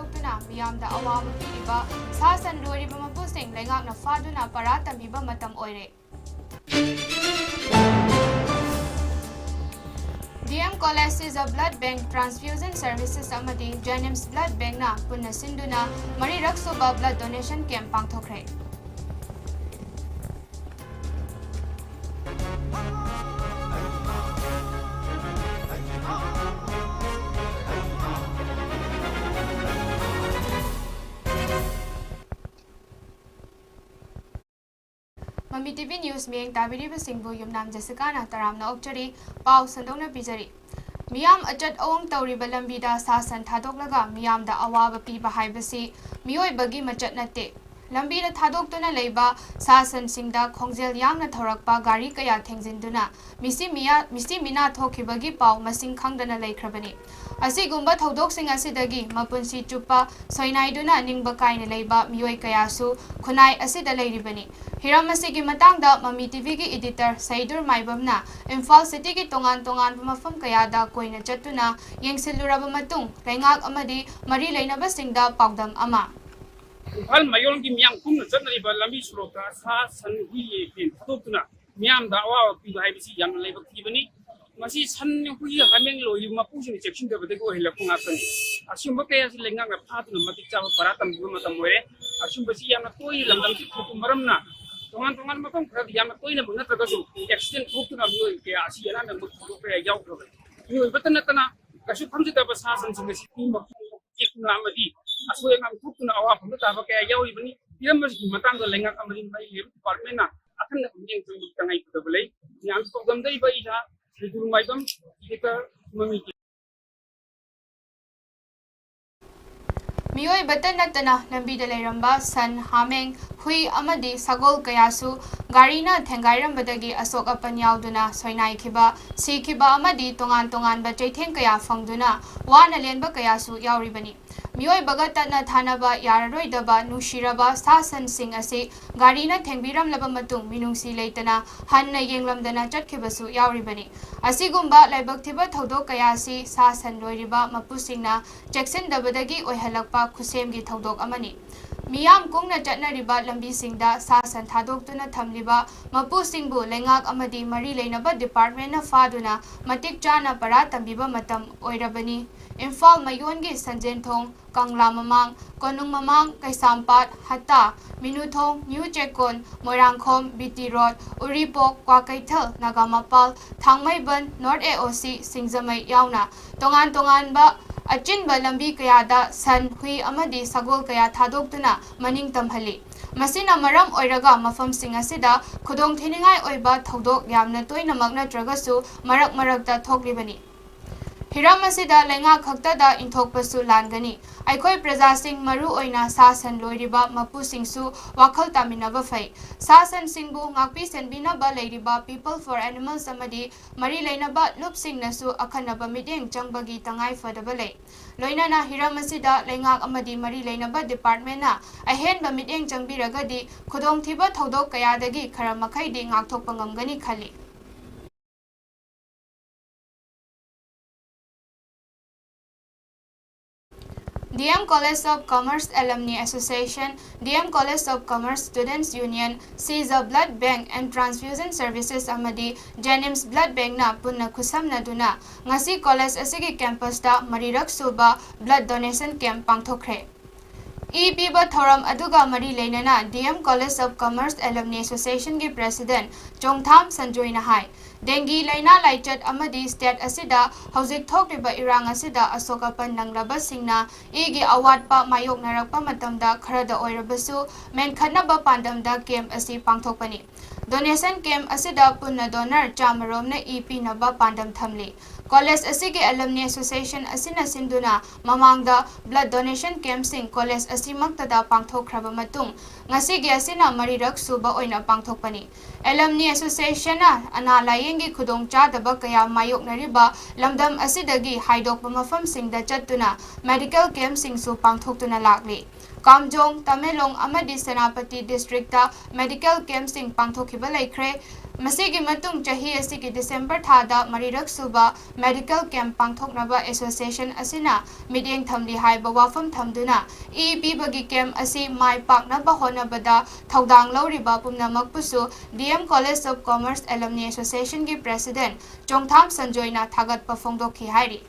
थादोक्तुना मियामदा अवाबा पीरिबा सासन लोरिबा मपुसिंग लेंगाकना फादुना पारा तंबिबा मतम ओइरे DM College is a blood bank transfusion services amadi Jenims blood bank na punna sinduna mari raksuba blood donation camp pangthokre MAMI TV News miyeng tabiriba singbu yumnam JESHICA na taramna okchari pau sandongna bijari Miyam ajat awang tawriba lambida sasan thadoknaga miyamda awaba piba haibasi miyoibagi machat nate lambida thadokduna leiba sasan singda khongjel yamna thorakpa gari kaya thengjinduna misi mina thokibagi pau masing khangdana leikrabani asigumba thodok sing asidagi mapunsi chupa soinaiduna ningba kaina leiba miyoi kayasu khunai asida leiribani Hiram asigi matangda MAMI TV ki editor Saidur Maibamna Imphal City ki tongan mafam kayada koina chatuna yengsiluraba matung lengak amadi mari leinaba singda paudam ama Imphal mayon ki miyang kumna chatnariba lambi surokta sa san hui pen thotuna miyam da awa pi hai bisi yam leibak tibani masi san hui hameng lo yu mapusin section da bade ko hilak ngatan asumba kaya si lengak na phatuna matik chawa paratam bu matam moire asumba si yam toi lamdam ki thutu maramna tongan matam khad yam toi na bunat tagasu accident thotuna myo ke asi yana na mut ko pe yaw ko myo batana tana kasu khamji da ba sa san sing si ti mak ikna amadi asoi ngam thotuna awa phum ta ba ke yaw ibani piram mas matang da lengak amari mai lem department na akan na mjeng tung tangai ko belai yang ko gam dai ba ida Saidur Maibam editor MAMI Miyoi batan natana lambida leiramba san hameng hui amadi sagol kayasu garina thengairambadagi asok apan yauduna soinai khiba sikhiba amadi tongan ba chaitheng kaya fangduna wana lenba kayasu yauribani Miyoi bagatana thanaba yararoidaba nushiraba sasan sing ase garina thengbiram laba matung minungsi leitana hanna yenglamdana chatkibasu yauribani asigumba laibak thiba thodok kayasi sasan loiriba mapusingna jackson dabadagi oihalakpa खुसेमगी थौदोक अमनी मियाम कुंगना चटनरिबा लंबी सिंगदा सासन थादोक्तुना थमलिबा मपु सिंगबु लेंगाक अमदी मरी लेनबा department ना फादुना मतिक चाना परा तंबिबा मतम ओइरबनी इम्फाल मयोनगी संजेनथोंग कंगला ममांग कोनुंग Mamang Keishampat Hatta Minuthong new Checkon Moirangkhom BT road Uripok Kwakeithel Nagamapal Thangmeiband north AOC Singjamei यावना तोंगान बा अचिनबा लंबी कयादा सन हुई अमदी सगोल कया थादोक्तुना मनिंग तमहली मसिना मरम ओइरगा मफम सिंग असिदा खुदोंग थेनिंगाई ओइबा थौदोक यामना तोइनमक नत्रगसु मरकता थोकलिबनी हिरम असिदा लेंगा खक्तदा इंथोकपसु लानगनी अखोय प्रजासिंग मरु ओइना सासन लोइरिबा मपुसिंगसु वाखल तामिनबा फै सासन सिंगबु ngakpi senbinaba leiriba people for animals amadi mari leinaba lupsingnasu akhanaba mideng changbagi tangai fadaba lei loinana hiram asida lengak amadi mari leinaba department na ahenba mideng changbiragadi khudong thiba thodok kayadagi khara makhaidi ngakthokpa ngamgani khali DM College of Commerce Alumni Association, DM College of Commerce Students Union, sees a blood bank and transfusion services amadi Jenims blood bank na punna khusam naduna ngasi college asigi campus da marirak suba blood donation camp pangthokre. Piba thoram aduga mari leinana DM College of Commerce Alumni Association gi President Chongtham Sanjoy na hai dengi laina laichat amadi state asida hojik thokriba irang asida asokapan nanglaba singna gi award pa mayok narakpa matamda kharada oirabasu men khanaba pandamda camp asi pangthokpani donation camp asida punna donor chamaromna naba pandam thamli College asigi Alumni Association asina sinduna mamangda blood donation camp sing college asimaktada pangthokhraba matung ngasigi asina marirak suba oina pangthokpani Alumni Association na analayengi khudong chadaba kaya mayoknariba lamdam asidagi haidokpa mafam singda chattuna medical camp sing su pangthoktuna lakli Kamjong Tamelong amadi Senapati district ta medical camp sing pangthokhiba laikhre मसीगी मतुंग चाही असिगी दिसंबर थादा मरिरक सुबा medical camp पांगथोकनबा association असिना मिडियंग थमली हाइबा वाफम थमदुना ई पीबगी कैंप असि माय पाकनबा होनबदा थौदांग लौरिबा पुमनमकपुसु DM college of commerce alumni association की प्रेसिडेंट चोंगथाम संजोयना थागतपा फोंदोखि हाइरि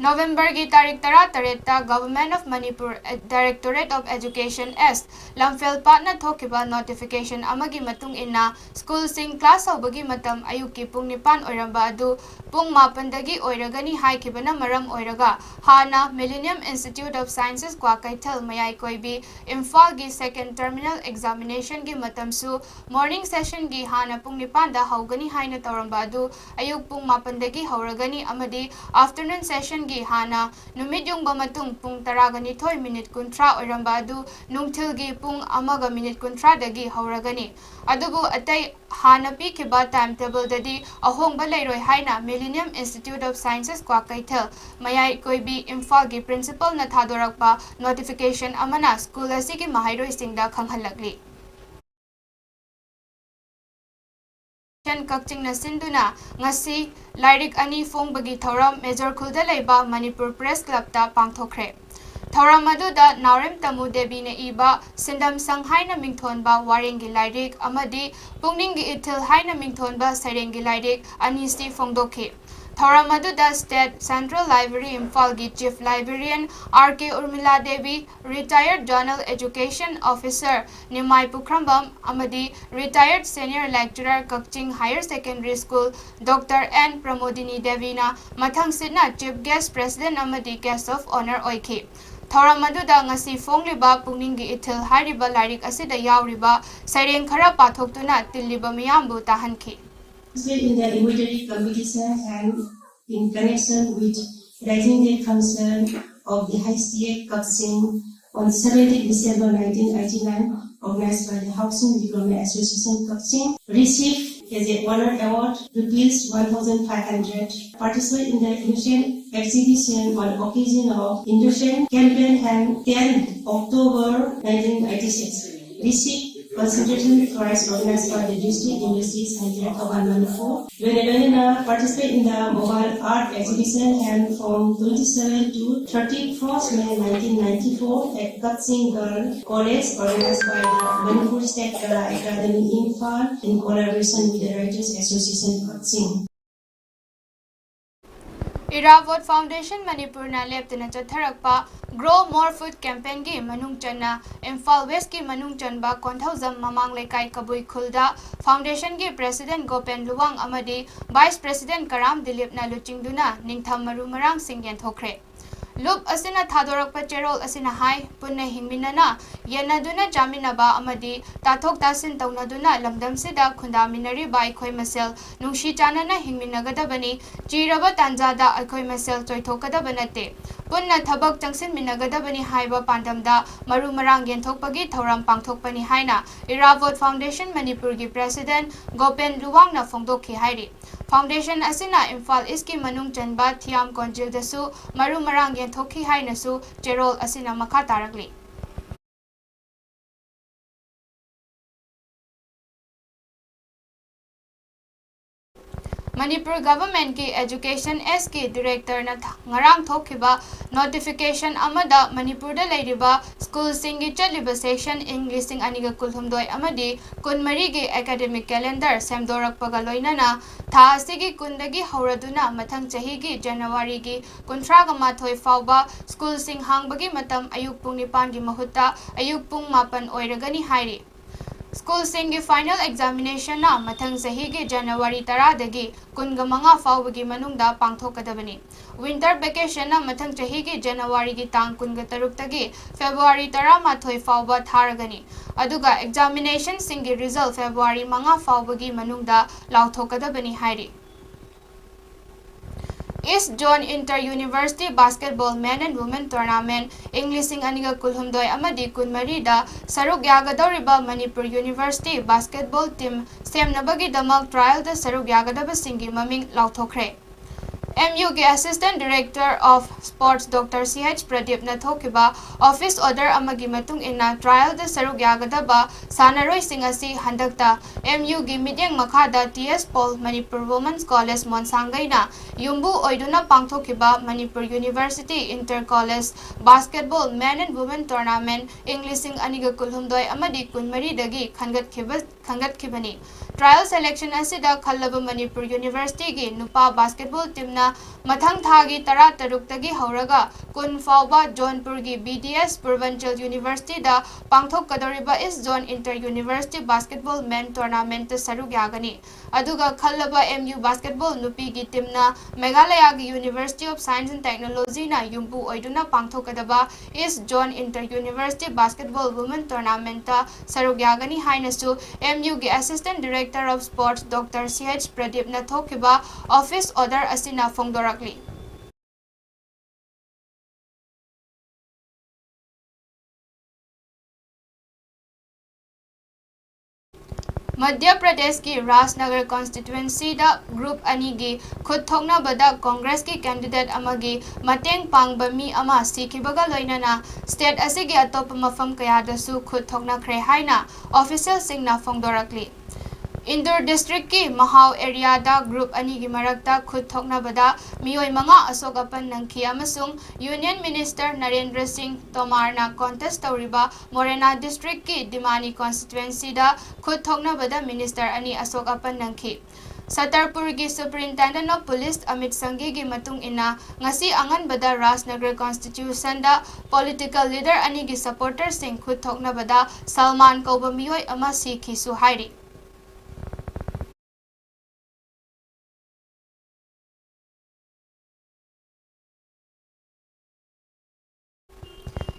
नवंबर की तारीख 13 government of Manipur directorate of education S Lamphel पाटना थोकिबा नोटिफिकेशन अमगी मतुंग इन्ना स्कूल सिंग क्लास होबगी मतम अयुक की पुंग निपान ओइरंबा अदु पुंग मापनदगी ओइरगनी हाइकिबना मरम ओइरगा हाना millennium institute of sciences Kwakeithel मयाई कोइबी इम्फाल की सेकंड टर्मिनल एग्जामिनेशन की मतमसु मॉर्निंग सेशन की हाना पुंग निपान दा हौगनी हाइना तौरंबा अदु अयुक पुंग मापनदगी हौरगनी अमदी आफ्टरनून सेशन की हाना नुमित युंगबा मतुंग पुंग 12 मिनिट 13 ओइरंबा अदु नुंगथिलगी पुंग 1 मिनिट 13 दगी हौरगनी अदुबु अतै हाना पीखिबा टाइम टेबल ददी अहोंगबा लेरोय हाइना millennium institute of sciences Kwakeithel मयाई कोइबी इम्फाल की प्रिंसिपल न थादोरकपा नोटिफिकेशन अमना स्कूल असिगी महाइरोइसिंगदा खंगहलकली कक्चिंग सिंधुना ngasi लाइरिक अनि फोंबगी थौरम मेजर खुलदा लेबा मणिपुर प्रेस क्लब ता पांगथोखरे थौरम अदुदा नारेम तमु देवी ने इबा सिंदम संग हाइना मिंगथोनबा वारेंगी लाइरिक अमदी पुंगनिंगी इथिल हाइना मिंगथोनबा सरेंगी लाइरिक अनिस्ति फोंदोखे थौरम अदुदा स्टेट सेंट्रल लाइब्रेरी इम्फाल की chief librarian R K. Urmila Devi retired general education officer Nimai Pukhrambam अमदी retired senior lecturer Kakching higher secondary school doctor N Pramodini देवीना मथंग सिना चीफ गेस्ट प्रेसिडेंट अमदी गेस्ट ऑफ ऑनर ओइखि थौरम अदुदा ngasi फोंगलिबा पुंगनिंगी इथिल हारिबा लाइरिक असिदा यावरिबा सैरेंग खरा पाथोक्तुना तिल्लिबा मियामबु ताहनखि in the immediate competition and in connection with raising the concern of the High State Council on 17 December 1989, organized by the Housing Development Association Council, received as a honor award rupees 1,500. Participate in the Indonesian exhibition on occasion of Indonesian campaign and 10 October 1986. Received concentration prize organized by the district universities and Kawan Manipur. Venelena participate in the mobile art exhibition and from 27 to 31st May 1994 at Katsing Girl College organized by the Manipur State Kala Academy Imphal in collaboration with the Writers Association Katsing. Airavat foundation Manipur ना लेप्तना चथरकपा grow more food campaign की मनुंग चन्ना Imphal waste की मनुंग चनबा Konthoujam ममांग लेकाई कबुई खुलदा foundation की president गोपेन Luwang अमदी vice president कराम दिलीप ना लुचिंगदुना निंगथम मरु मरांग सिंग येंथोखरे loop असिना थादोरकपा चेरोल असिना high पुन्ने हिंगमिनना येनदुना जामिनबा अमदी ताथोक तासिन तौनदुना लमदमसिदा खुंदामिनरिबा अखोय मसेल नुंशी चानना हिंगमिनगदबनी चीरबा तांजादा अखोय मसेल चोइथोकदब नते पुन्ना थबक चंगसिन मिनगदबनी हाइबा पांडमदा मरु Marang येंथोकपगी थौरम पांगथोकपनी हाइना Airavat foundation Manipur की प्रेसिडेंट गोपेन लुवांगना फोंदोखि हाइरि फाउंडेशन असिना इम्फाल ईस्ट की मनुंग चनबा थियाम कोंजिलदसु मरु मरांग येंथोखि हाइनसु चेरोल असिना मखा तारकली मणिपुर गवर्नमेंट की एजुकेशन एस की डायरेक्टर नरांग थोखिबा नोटिफिकेशन अमदा मणिपुर दा लेरिबा स्कूल सिंगी चलिबा सेक्शन इंग्लिश अनिगा कुलहुमदोय अमदी कुनमरी की एकेडमिक कैलेंडर सेमदोरकपगा लोइनना था असिगी कुंदगी हौरदुना मथंग चही की जनवरी की 19 फाउबा स्कूल सिंग हांगबगी मतम अयुक पुंग 9 की महुत्ता अयुक पुंग 9 ओइरगनी हाइरि स्कूल सिंह की फाइनल एग्जामिनेशन ना मथंग सही की जनवरी 10 दगी 15 फाउबगी मनुंगदा पांगथोकदबनी विंटर वेकेशन ना मथंग चही की जनवरी की तांग 13 तगी फेब्रुआरी 13 फाउबा थारगनी अदुगा एग्जामिनेशन सिंह की result February 5 फाउबगी मनुंगदा लाउथोकदबनी हाइरि East Zone Inter-University Basketball Men and Women Tournament Englishing Aniga Kulhumdoi Amadi Kunmari da Saruk Yagadoriba Manipur University Basketball Team Semnabagi Damak Trial da Saruk Yagadaba Singi Maming Lauthokre MU के Assistant Director of Sports Dr. CH Pradeep na thokiba office order amagi matung inna trial da saruk yagadaba sanaroi sing asi handakta MU gi midyang makhada TS Paul Manipur Women's College Monsangai na yumbu oiduna pangthokiba Manipur University Inter College Basketball Men and Women Tournament Englishing aniga kulhumdoi amadi kunmari dagi khangat khibani trial selection asida khallaba Manipur University gi nupa basketball team na mathang thagi tara taruk tagi hauraga kun fauba Jaunpur gi BDS Purvanchal University da pangthok kadoriba is zone inter university basketball men tournament ta saruk yagani aduga khallaba MU basketball nupi gi team na Meghalaya gi University of Science and Technology na yumbu oiduna pangthokadaba is zone inter university basketball women tournament ta saruk yagani hainasu MU gi Assistant Director of Sports Dr. CH Pradeep na thokiba office order asina phongdorakli Madhya Pradesh की Rajnagar constituency दा group अनि गी खुद थोकना बदा कांग्रेस की candidate अमगी मतेंग पांगबा मी अमा सिखिबगा लोइनाना state असिगी अतोप मफम कयादसु खुद थोकना खरे हाइना official सिंगना फोंगदोरकली Indore district की महाव एरिया दा ग्रुप अनि की मरकता खुद थोकना बदा मियोय मंगा अशोक अपन नंखी अमसुंग यूनियन मिनिस्टर नरेंद्र सिंह तोमार ना कॉन्टेस्ट तौरिबा मोरेना डिस्ट्रिक्ट की दिमानी कॉन्स्टिट्यूएंसी दा खुद थोकना बदा मिनिस्टर अनि अशोक अपन नंखी सतरपुर की सुप्रिंटेंडेंट ऑफ पुलिस अमित संगी की मतुंग इना ngasi angan bada Rajnagar constitution दा पॉलिटिकल लीडर अनि की सपोर्टर सिंह खुद थोकना बदा सलमान कौबा मियोय अमा सिखिसु हाइरी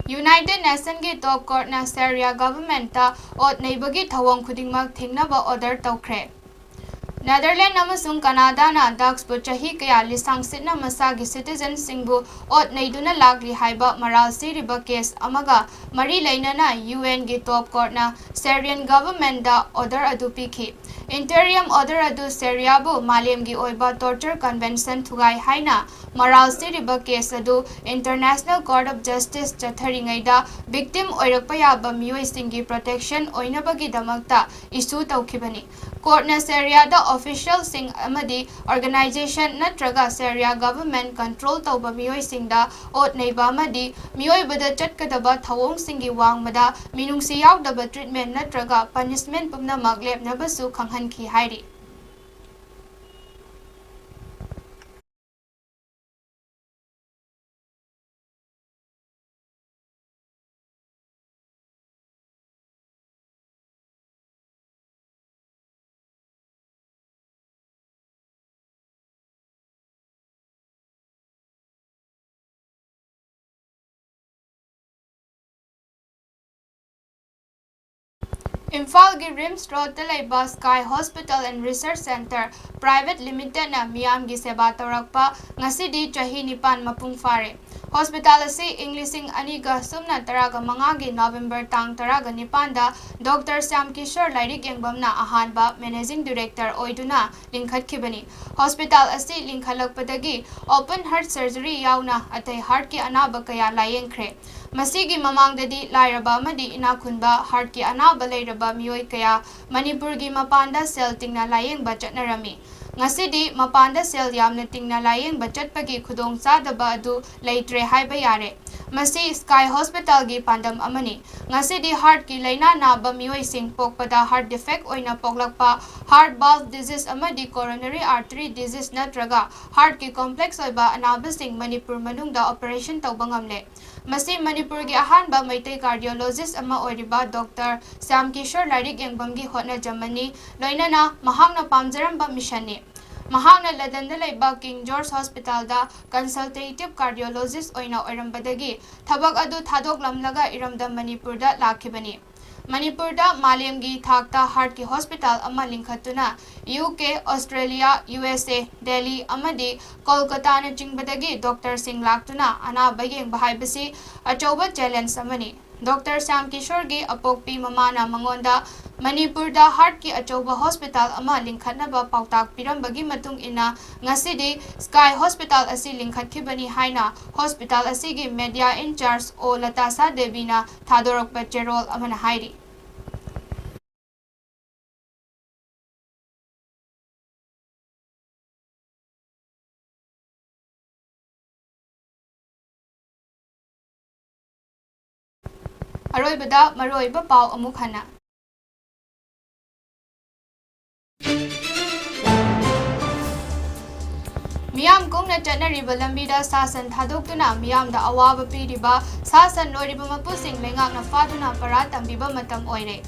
यूनाइटेड नेशन की टॉप कोर्ट ना सीरिया गवर्नमेंट ता ओट नैबगी थवंग खुदिंगमक थेंगनाबा ऑर्डर तौख्रे नेदरलैंड अमसुंग कनाडा ना दक्सपु चही कया लिसांग सिटना मसागी सिटीजन सिंगबु ओट नैदुना लागली हाइबा मराल सिरिबा केस अमगा मरी लैनना यूएन की टॉप कोर्ट ना सीरियन गवर्नमेंट दा ऑर्डर अदु पिखि इंटरियम ऑर्डर अदु सीरियाबु मालेम की ओइबा टॉर्चर कन्वेंशन थुगाई हाइना मराल सिरिबा केस अदु इंटरनेशनल कोर्ट ऑफ जस्टिस चथरिंगैदा विक्टिम ओइरकपा याबा मियोय सिंगी प्रोटेक्शन ओइनबगी दमकता इशू तौखिबनी कोर्ट ना सीरियादा ऑफिशियल सिंग अमदी ऑर्गेनाइजेशन नत्रगा सीरिया गवर्नमेंट कंट्रोल तौबा मियोय सिंगदा ओट नैबा अमदी मियोय बदा चटकदबा थवोंग सिंगी वांगमदा मिनुंगसी यावदबा ट्रीटमेंट नत्रगा पनिशमेंट पुमनमक लेपनबसु खंगहनखि हाइरी इम्फाल की रिम्स रोड लेबा sky hospital and research centre private limited ना मियाम की सेवा तौरकपा ngasidi chahi nipan mapung fare hospital असी इंग्लिशिंग अनिगा सुमना तरागा मंगागी नवंबर तांग तरागा निपान दा doctor Shyam Kishore lyric यंगबमना अहानबा managing director ओइदुना लिंखतखिबनी hospital असी लिंखलकपदगी ओपन हार्ट सर्जरी यावना अतै हार्ट की अनाबा कया लायेंखरे मसीगी ममांगददी लाइरबा मदी इनाखुनबा हार्ट की अनाबा लेरबा मियोय कया मणिपुर की मपानदा cell तिंगना लायेंगबा चटनरमी ngасidi mapanda sel yamna tingna layeng bachat pagi khudong sadaba adu leitre haiba yare masi sky hospital gi pandam amani ngasidi heart ki laina na ba mioi sing pokpada heart defect oina poklakpa heart valve disease amadi coronary artery disease natraga heart ki complex oiba anaba sing manipur manung da operation tawbangamle masi manipur gi ahan ba maitai cardiologist ama oiriba dr sam kishore larik yangbam gi hotna jamani loina na mahangna pamjaram ba mission ne महाना लदन लेबा king George hospital दा consultative cardiologist ओइना ओइरंबदगी थबक अदु थादोकलमलगा इरमदा मणिपुर दा लाखिबनी मणिपुर दा मालेमगी थाकता heart की hospital अमा लिंखतुना UK Australia USA Delhi अमदी कोलकाता न चिंगबदगी डॉक्टर सिंह लाक्तुना अना बयेंग बहाइबसी अचौबा चैलेंज अमनी Dr. Sam Kishore apokpi mamana mangonda Manipurda heart ki achouba hospital ama lingkhatnaba pautak pirambagi matung ina ngasidi Sky Hospital asi lingkhatkibani haina hospital asigi media in charge o Latasa Devina thadorokpa cherol amana hairi. Aroibada maroiba pau amuk hana. Miyam kungna chanariba lambida sasan thadokuna miyamda awaba piriba sasan loriba mapusing lengakna faduna para tambiba matam oire.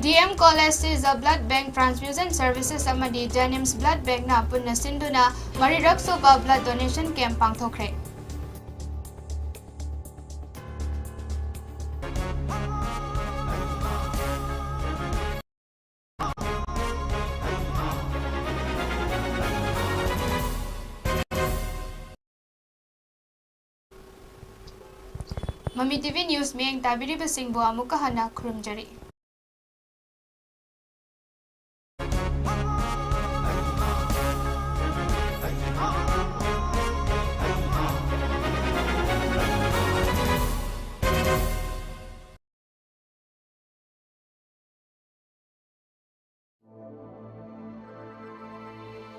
DM College is a blood bank transfusion services amadi Denims blood bank na punna sinduna mariraksoba blood donation camp pangthokre. Mami TV News meng tabiriba singbo amuka hana khurumjari.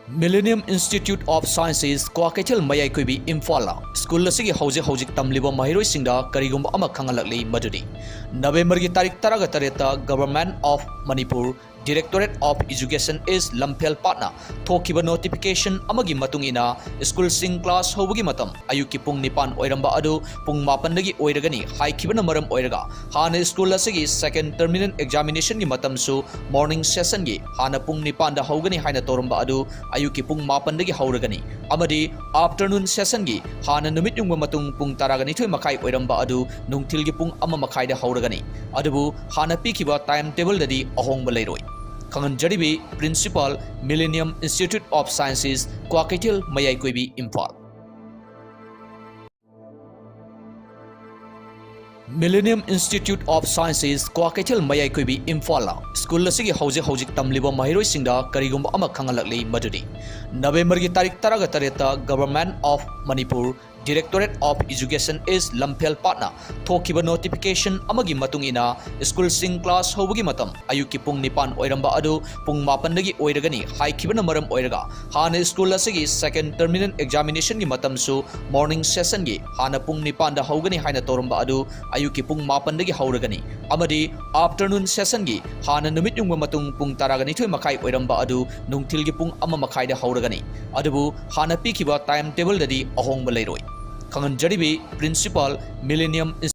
Millennium Institute of Sciences Kwakechel Mayai Kuibi Imphal School asigi hojik tamliba mahiroi singda karigumba ama khangalakli madudi November gi tarik 13 Government of Manipur Directorate of Education is Lamphel Patna thokiba notification amagi matungina school sing class hobagi matam ayuki pung nipan oiramba adu pung mapan dagi oiragani haikibana maram oiraga hana school asigi second terminal examination gi matam su morning session gi hana pung nipan da hogani haina toramba adu ayuki pung mapan dagi hauragani amadi afternoon session gi hana numit yungba matung pung taragani thoi makai oiramba adu nungthil gi pung ama makai da hauragani adubu hana pikiba timetable dadi ahongba leiroi Kangan Jaribi, Principal, Millennium Institute of Sciences, Kwakechel Mayai Kuibi Imphal. Millennium Institute of Sciences, Kwakechel Mayai Kuibi Imphal. School asigi hojik tamliba mahiroi singda karigumba ama khangalakli madudi November gi tarik 13 Government of Manipur Directorate of Education is Lamphel Patna thokiba notification amagi matungina school sing class hobagi matam ayuki pung nipan oiramba adu pung mapan dagi oiragani haikibana maram oiraga hana school asigi second terminal examination gi matam su morning session gi hana pung nipan da hogani haina toramba adu ayuki pung mapan dagi hauragani amadi afternoon session gi hana numit yungba matung pung taragani thoi makai oiramba adu nungthil gi pung ama makai da hauragani adubu hana pikiba timetable dadi ahongba leiroi Kangan Jaribi, Principal, Millennium